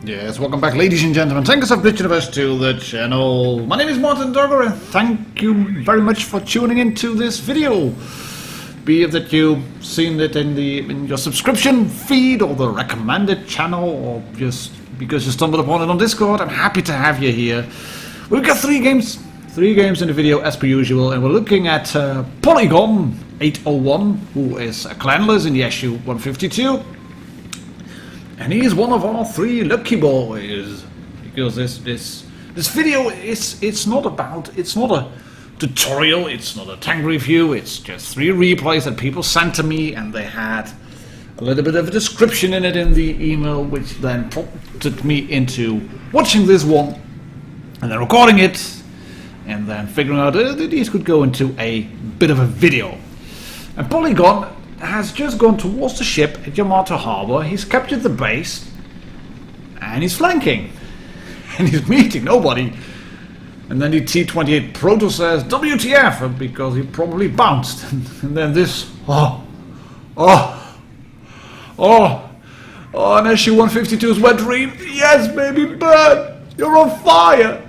Yes, welcome back, ladies and gentlemen. Thank you so much to the channel. My name is martindogger, and thank you very much for tuning into this video. Be it that you've seen it in your subscription feed or the recommended channel, or just because you stumbled upon it on Discord, I'm happy to have you here. We've got three games in the video as per usual, and we're looking at Polygon 801, who is a clanless in the SU 152. And he is one of our three lucky boys, because this video it's not a tutorial, it's not a tank review, it's just three replays that people sent to me, and they had a little bit of a description in it in the email, which then prompted me into watching this one and then recording it and then figuring out that these could go into a bit of a video. And Polygon has just gone towards the ship at Yamato Harbor. He's captured the base and he's flanking and he's meeting nobody, and then the T-28 Proto says WTF because he probably bounced, and then this an SU 152's wet dream. Yes baby, burn, you're on fire.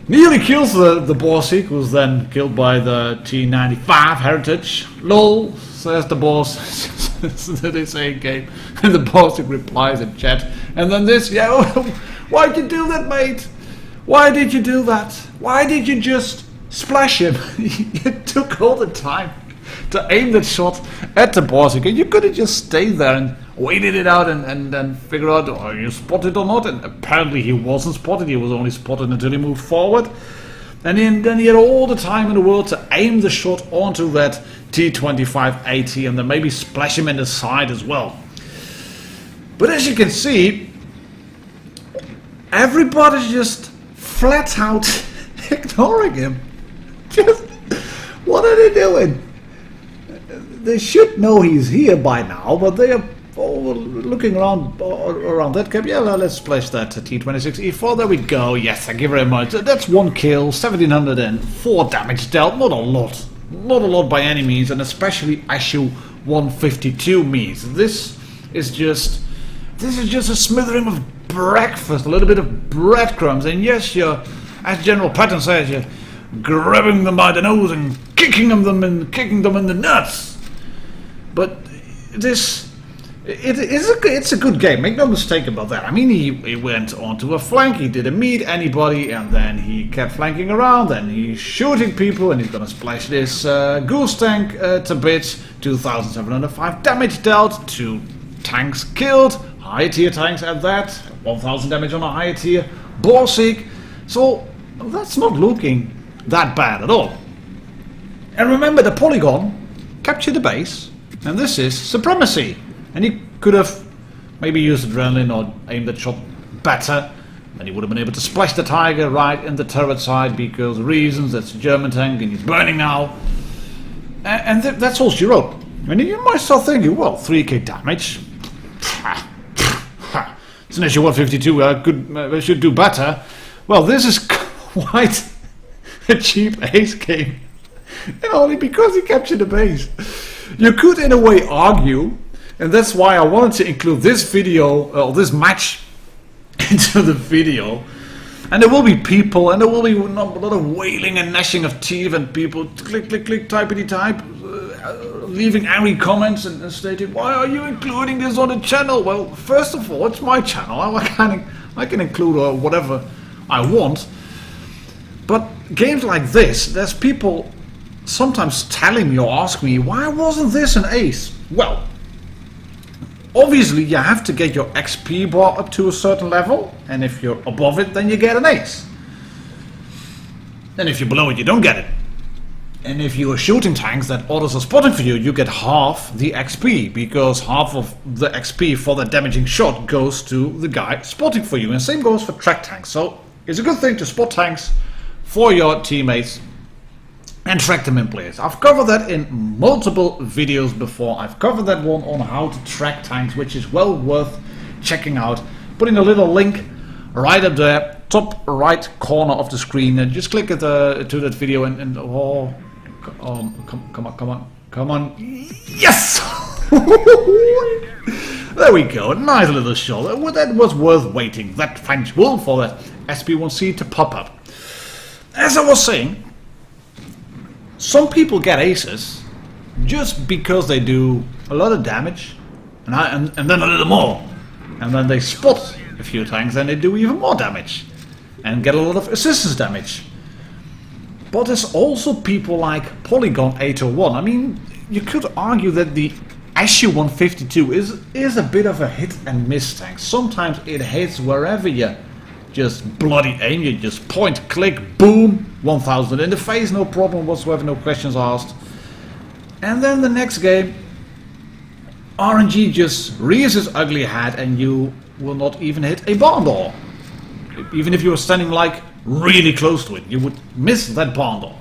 Nearly kills the Borsig, who's then killed by the T-95 Heritage. LOL, says the boss. That is a game. And the Borsig replies in chat. And then this, yeah, why'd you do that, mate? Why did you do that? Why did you just splash him? You took all the time to aim that shot at the Borsig, and you could have just stayed there and waited it out and then figure out, are you spotted or not? And apparently he wasn't spotted. He was only spotted until he moved forward, and then he had all the time in the world to aim the shot onto that T-2580 and then maybe splash him in the side as well. But as you can see, everybody's just flat out ignoring him. Just, what are they doing? They should know he's here by now, but they are looking around that cap. Yeah, let's splash that T-26E4. There we go. Yes, thank you very much. That's one kill, 1704 damage dealt. Not a lot by any means, and especially SU 152 means. This is just a smattering of breakfast, a little bit of breadcrumbs, and yes, you're, as General Patton says, you're grabbing them by the nose and kicking them in the nuts. But it's a good game, make no mistake about that. I mean, he went onto a flank, he didn't meet anybody, and then he kept flanking around, and he's shooting people, and he's gonna splash this goose tank to bits. 2,705 damage dealt, 2 tanks killed, higher tier tanks at that, 1,000 damage on a higher tier Borsig. So that's not looking that bad at all. And remember, the Polygon captured the base, and this is Supremacy. And he could have maybe used adrenaline or aimed that shot better, and he would have been able to splash the Tiger right in the turret side because reasons. That's a German tank and he's burning now. And that's all she wrote. And you might start thinking, well, 3k damage. It's an SU 152, should do better. Well, this is quite a cheap ace game. And only because he captured the base. You could in a way argue, and that's why I wanted to include this video, or this match, into the video. And there will be people, and there will be a lot of wailing and gnashing of teeth, and people click, typity type, leaving angry comments and stating, why are you including this on the channel? Well, first of all, it's my channel. I can include whatever I want. But games like this, there's people sometimes telling me or asking me, why wasn't this an ace? Well, obviously you have to get your XP bar up to a certain level, and if you're above it, then you get an ace. And if you're below it, you don't get it. And if you are shooting tanks that others are spotting for you, you get half the XP, because half of the XP for that damaging shot goes to the guy spotting for you. And same goes for track tanks. So it's a good thing to spot tanks for your teammates and track them in place. I've covered that in multiple videos before. I've covered that one on how to track tanks, which is well worth checking out. Putting a little link right up there, top right corner of the screen. Just click it to that video and oh, come on. Yes! There we go, a nice little shot. Well, that was worth waiting, that French wolf for that SP1C to pop up. As I was saying, some people get aces just because they do a lot of damage and then a little more. And then they spot a few tanks and they do even more damage and get a lot of assistance damage. But there's also people like Polygon 801. I mean, you could argue that the SU-152 is a bit of a hit and miss tank. Sometimes it hits wherever you just bloody aim, you just point, click, boom, 1000 in the face, no problem whatsoever, no questions asked. And then the next game, RNG just rears its ugly head and you will not even hit a barn door. Even if you were standing like really close to it, you would miss that barn door.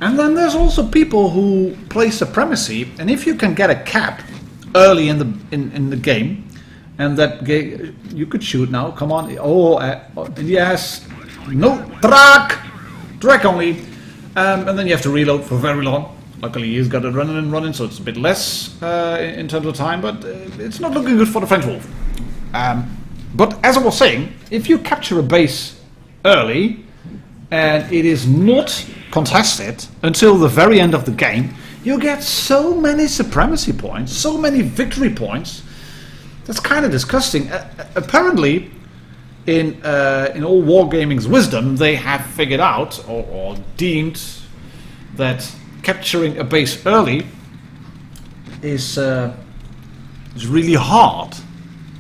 And then there's also people who play Supremacy, and if you can get a cap early in the game, and that you could shoot now. Come on! Oh, yes, no track only, and then you have to reload for very long. Luckily, he's got it running, so it's a bit less in terms of time, but it's not looking good for the French Wolf. But as I was saying, if you capture a base early and it is not contested until the very end of the game, you get so many Supremacy points, so many victory points. That's kind of disgusting. Apparently, in all Wargaming's wisdom, they have figured out or deemed that capturing a base early is really hard.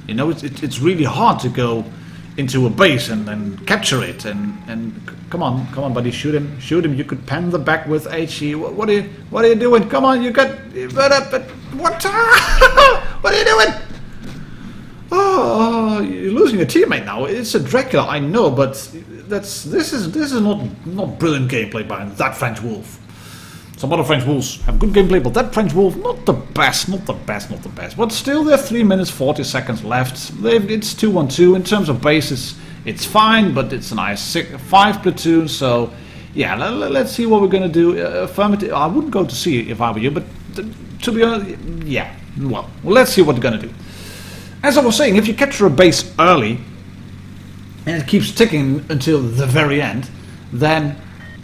You know, it's really hard to go into a base and then capture it and come on buddy, shoot him. You could pen the back with HE. What are you doing? Come on, what what are you doing? Oh, you're losing a teammate now. It's a Dracula, I know, but this is not brilliant gameplay by that French Wolf. Some other French Wolves have good gameplay, but that French Wolf, not the best. But still, there are 3 minutes 40 seconds left. It's 2-1-2. In terms of bases, it's fine, but it's a nice 5 platoon. So, yeah, let's see what we're going to do. Affirmative. I wouldn't go to see if I were you, but to be honest, yeah. Well, let's see what we're going to do. As I was saying, if you capture a base early, and it keeps ticking until the very end, then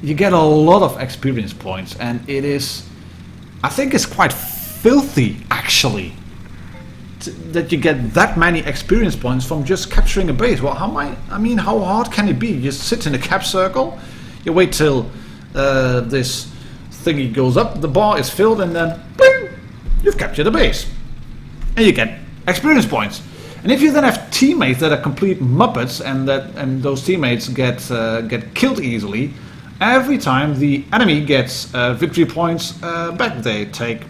you get a lot of experience points, and I think it's quite filthy actually that you get that many experience points from just capturing a base. Well, how hard can it be? You just sit in a cap circle, you wait till this thingy goes up, the bar is filled, and then boom, you've captured a base, and you get experience points. And if you then have teammates that are complete muppets, and those teammates get killed easily, every time the enemy gets victory points back, they take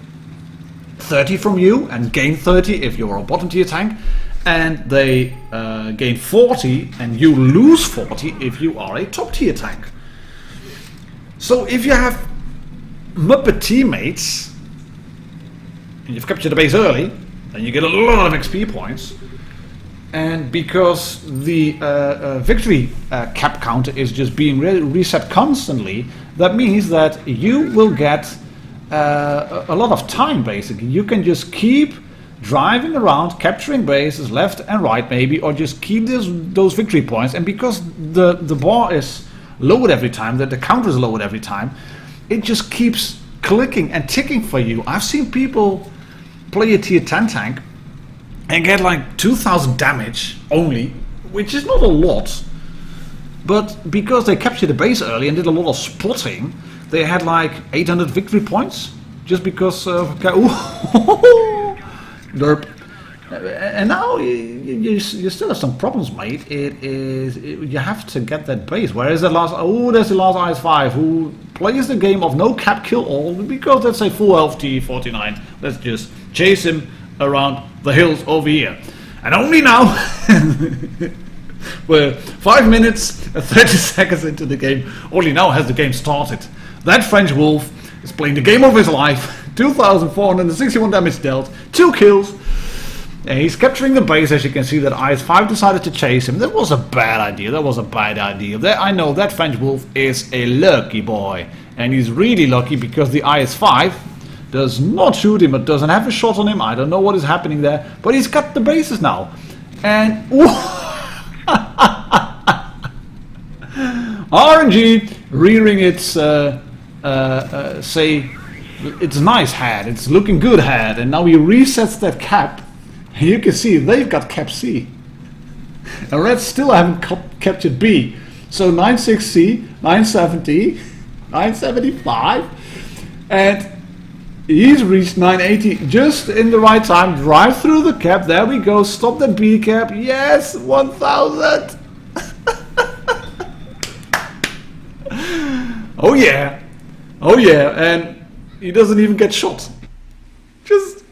30 from you and gain 30 if you're a bottom tier tank, and they gain 40 and you lose 40 if you are a top tier tank. So if you have muppet teammates and you've captured the base early, then you get a lot of XP points. And because the victory cap counter is just being reset constantly, that means that you will get a lot of time, basically. You can just keep driving around, capturing bases left and right maybe, or just keep those victory points. And because the bar is lowered every time, that the counter is lowered every time, it just keeps clicking and ticking for you. I've seen people play a tier 10 tank and get like 2000 damage only, which is not a lot, but because they captured the base early and did a lot of spotting, they had like 800 victory points just because of derp. And now you still have some problems, mate. You have to get that base. Where is the last? Oh, there's the last IS5 who plays the game of no cap kill all, because that's a full health T49. Let's just chase him around the hills over here. And only now, we're 5 minutes and 30 seconds into the game, only now has the game started. That French Wolf is playing the game of his life. 2,461 damage dealt, 2 kills. And he's capturing the base. As you can see, that IS5 decided to chase him. That was a bad idea. I know that French Wolf is a lucky boy. And he's really lucky because the IS5 does not shoot him, but doesn't have a shot on him. I don't know what is happening there, but he's got the bases now. And RNG rearing its say its nice head, it's looking good head, and now he resets that cap, and you can see they've got cap C. And Reds still haven't captured B. So 96C, 970, 975, and he's reached 980 just in the right time. Drive through the cap, there we go, stop the B cap, yes, 1000. Oh yeah, oh yeah, and he doesn't even get shot. Just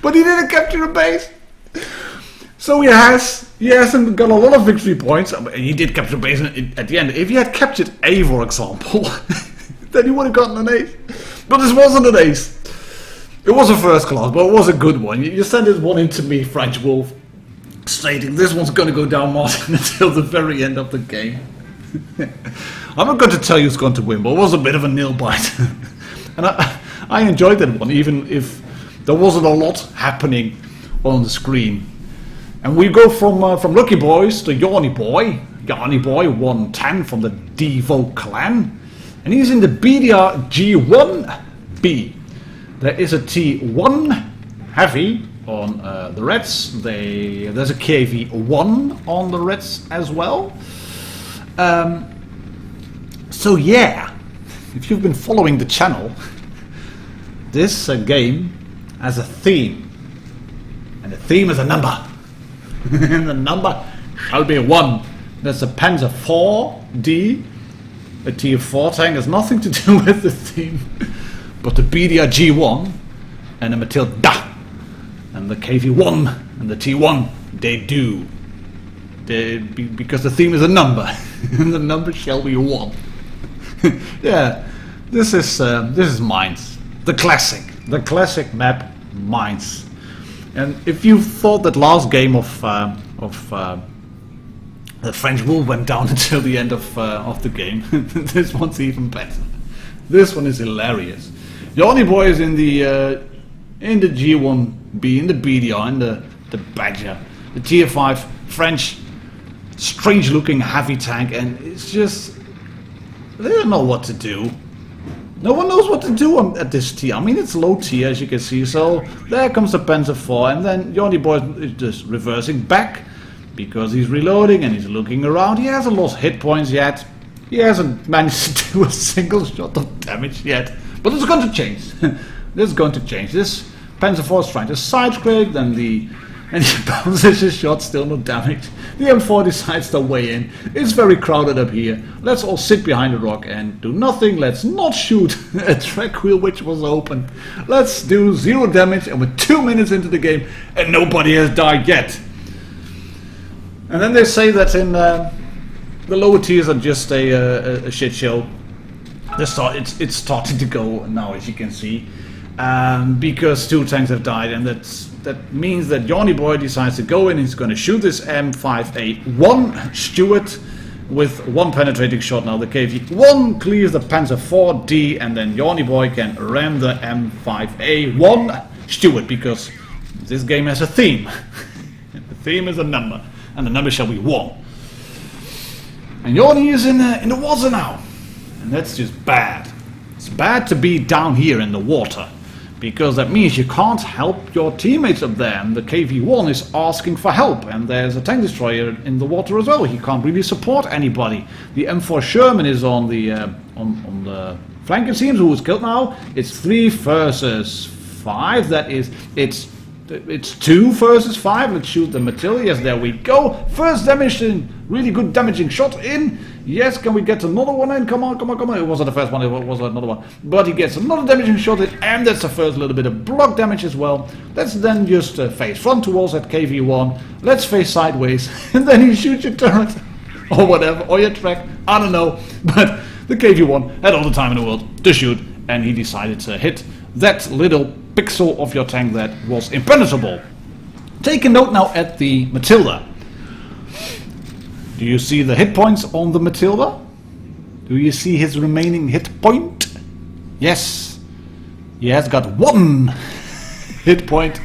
but he didn't capture a base. So he hasn't got a lot of victory points. He did capture a base at the end. If he had captured A, for example, then he would have gotten an ace. But this wasn't an ace. It was a first class, but it was a good one. You sent this one in to me, French Wolf, stating this one's going to go down Martin until the very end of the game. I'm not going to tell you who's going to win, but it was a bit of a nail bite. And I enjoyed that one, even if there wasn't a lot happening on the screen. And we go from Lucky Boys to Yanni Boy. Yanni Boy 110 from the Devo clan. And he's in the Bdr G1B. There is a T1 heavy on the Reds. There's a KV1 on the Reds as well. So yeah, if you've been following the channel, this game has a theme. And the theme is a number. And the number shall be 1. There's a Panzer 4D. A T4 tank has nothing to do with the theme. But the Bdr G1 and the Matilda and the KV1 and the T1, they do. Because the theme is a number. And the number shall be 1. Yeah, this is Mines. The classic map Mines. And if you thought that last game of the French Wolf went down until the end of the game, this one's even better. This one is hilarious. Yanni Boy is in the G1B, in the Bdr, in the Badger, the Tier 5 French, strange-looking heavy tank, and it's just they don't know what to do. No one knows what to do at this tier. I mean, it's low tier, as you can see. So there comes the Panzer 4, and then Yanni Boy is just reversing back because he's reloading and he's looking around. He hasn't lost hit points yet. He hasn't managed to do a single shot of damage yet. But it's going to change. This is going to change. This Panzer 4 is trying to side scrape, and he bounces his shot, still no damage. The M4 decides to weigh in. It's very crowded up here. Let's all sit behind a rock and do nothing. Let's not shoot a track wheel which was open. Let's do 0 damage, and we're 2 minutes into the game and nobody has died yet. And then they say that in the lower tiers are just a shit show. It's starting to go now, as you can see. Because 2 tanks have died, and that means that Yanni Boy decides to go in. He's going to shoot this M5A1 Stuart with 1 penetrating shot. Now the KV1 clears the Panzer 4D, and then Yanni Boy can ram the M5A1 Stuart, because this game has a theme. The theme is a number, and the number shall be 1. And Yanni is in the water now, and that's just bad. It's bad to be down here in the water, because that means you can't help your teammates up there, and the KV1 is asking for help, and there's a tank destroyer in the water as well. He can't really support anybody. The M4 Sherman is on the flank, it seems, who was killed now. It's 3 versus 5. That is, it's 2 versus 5. Let's shoot the Matilda. Yes, there we go. First damage in, really good damaging shot in. Yes, can we get another one in? Come on, come on, come on. It wasn't the first one, it was another one. But he gets another damaging shot in, and that's the first little bit of block damage as well. Let's then just face front towards that KV1. Let's face sideways, and then he shoots your turret. Or whatever, or your track, I don't know. But the KV1 had all the time in the world to shoot, and he decided to hit that little pixel of your tank that was impenetrable. Take a note now at the Matilda. Do you see the hit points on the Matilda? Do you see his remaining hit point? Yes. He has got 1 hit point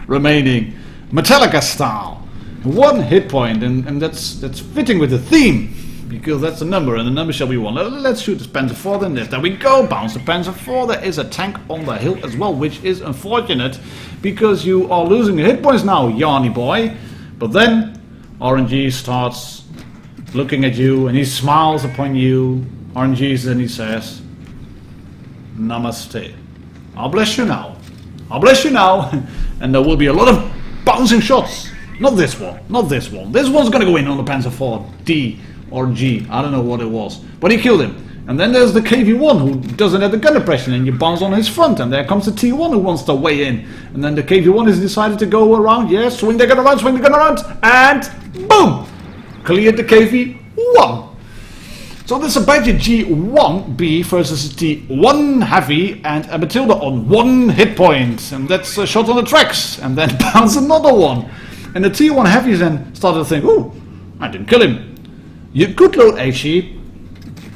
remaining. Metallica style. 1 hit point, and that's fitting with the theme. Because that's the number, and the number shall be 1. Let's shoot the Panzer IV then. There we go. Bounce the Panzer IV. There is a tank on the hill as well, which is unfortunate. Because you are losing hit points now, Yanni boy. But then RNG starts looking at you and he smiles upon you. RNG, and he says, Namaste. I'll bless you now. I'll bless you now. And there will be a lot of bouncing shots. Not this one. Not this one. This one's gonna go in on the Panzer IV D or G. I don't know what it was. But he killed him. And then there's the KV-1 who doesn't have the gun oppression, and you bounce on his front, and there comes the T-1 who wants to weigh in. And then the KV-1 has decided to go around, yes, swing the gun around, and boom! Cleared the KV-1. So this is a Bdr G1B versus a T-1 Heavy and a Matilda on 1 hit point. And that's a shot on the tracks, and then bounce another one. And the T-1 Heavy then started to think, ooh, I didn't kill him. You could load HE.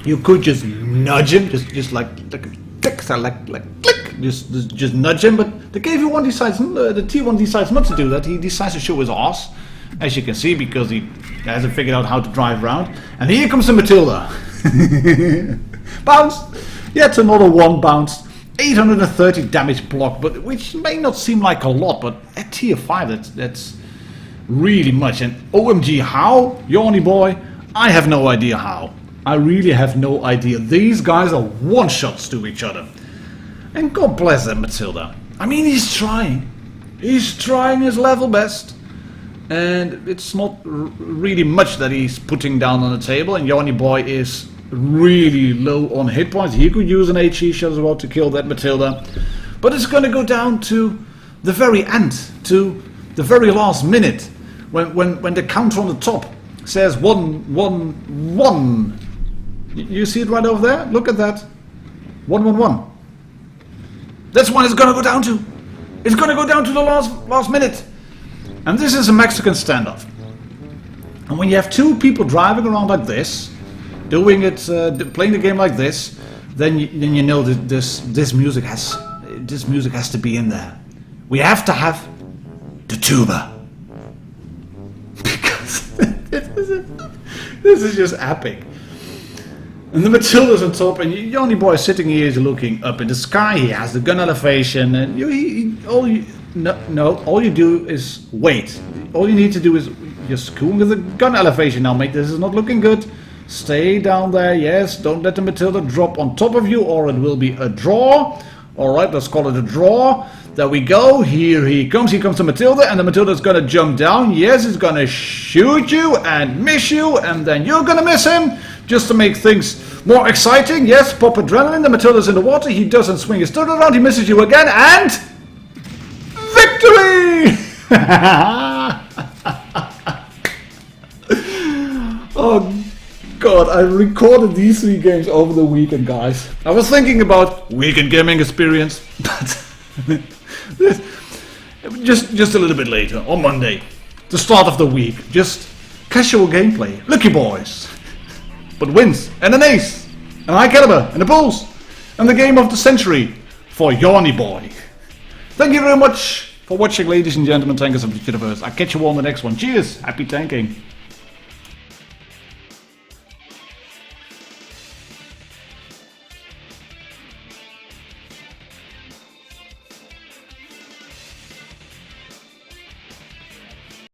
You could just nudge him, just like a click, like click, just nudge him. But the KV-1 decides, the T-1 decides not to do that. He decides to show his ass, as you can see, because he hasn't figured out how to drive around. And here comes the Matilda. Bounced, yet another one bounced. 830 damage block, but which may not seem like a lot, but at tier 5, that's really much. And OMG, how, Yanni boy? I have no idea how. I really have no idea. These guys are one-shots to each other. And God bless them, Matilda. I mean, he's trying. He's trying his level best. And it's not really much that he's putting down on the table. And Yanni boy is really low on hit points. He could use an HE shot as well to kill that Matilda. But it's going to go down to the very end. To the very last minute. When the counter on the top says 1, 1, 1. You see it right over there? Look at that. 1, 1, 1. That's what it's gonna go down to. It's gonna go down to the last minute. And this is a Mexican standoff. And when you have 2 people driving around like this, doing it, playing the game like this, then you know that this music has to be in there. We have to have the tuba. Because this is just epic. And the Matilda's on top, and Yanni boy sitting here is looking up in the sky. He has the gun elevation, and all you do is wait. All you need to do is just cool with the gun elevation. Now, mate, this is not looking good. Stay down there, yes. Don't let the Matilda drop on top of you, or it will be a draw. All right, let's call it a draw. There we go. Here he comes. Here comes the Matilda, and the Matilda's gonna jump down. Yes, it's gonna shoot you and miss you, and then you're gonna miss him. Just to make things more exciting, yes, pop adrenaline, the Matilda's in the water, he doesn't swing his turret around, he misses you again, and... victory! Oh God, I recorded these 3 games over the weekend, guys. I was thinking about weekend gaming experience, but... just a little bit later, on Monday, the start of the week, just casual gameplay, lucky boys. But wins, and an ace, and a high caliber, and a pulse, and the game of the century for Yanni boy. Thank you very much for watching, ladies and gentlemen, tankers of the universe. I'll catch you all on the next one. Cheers, happy tanking.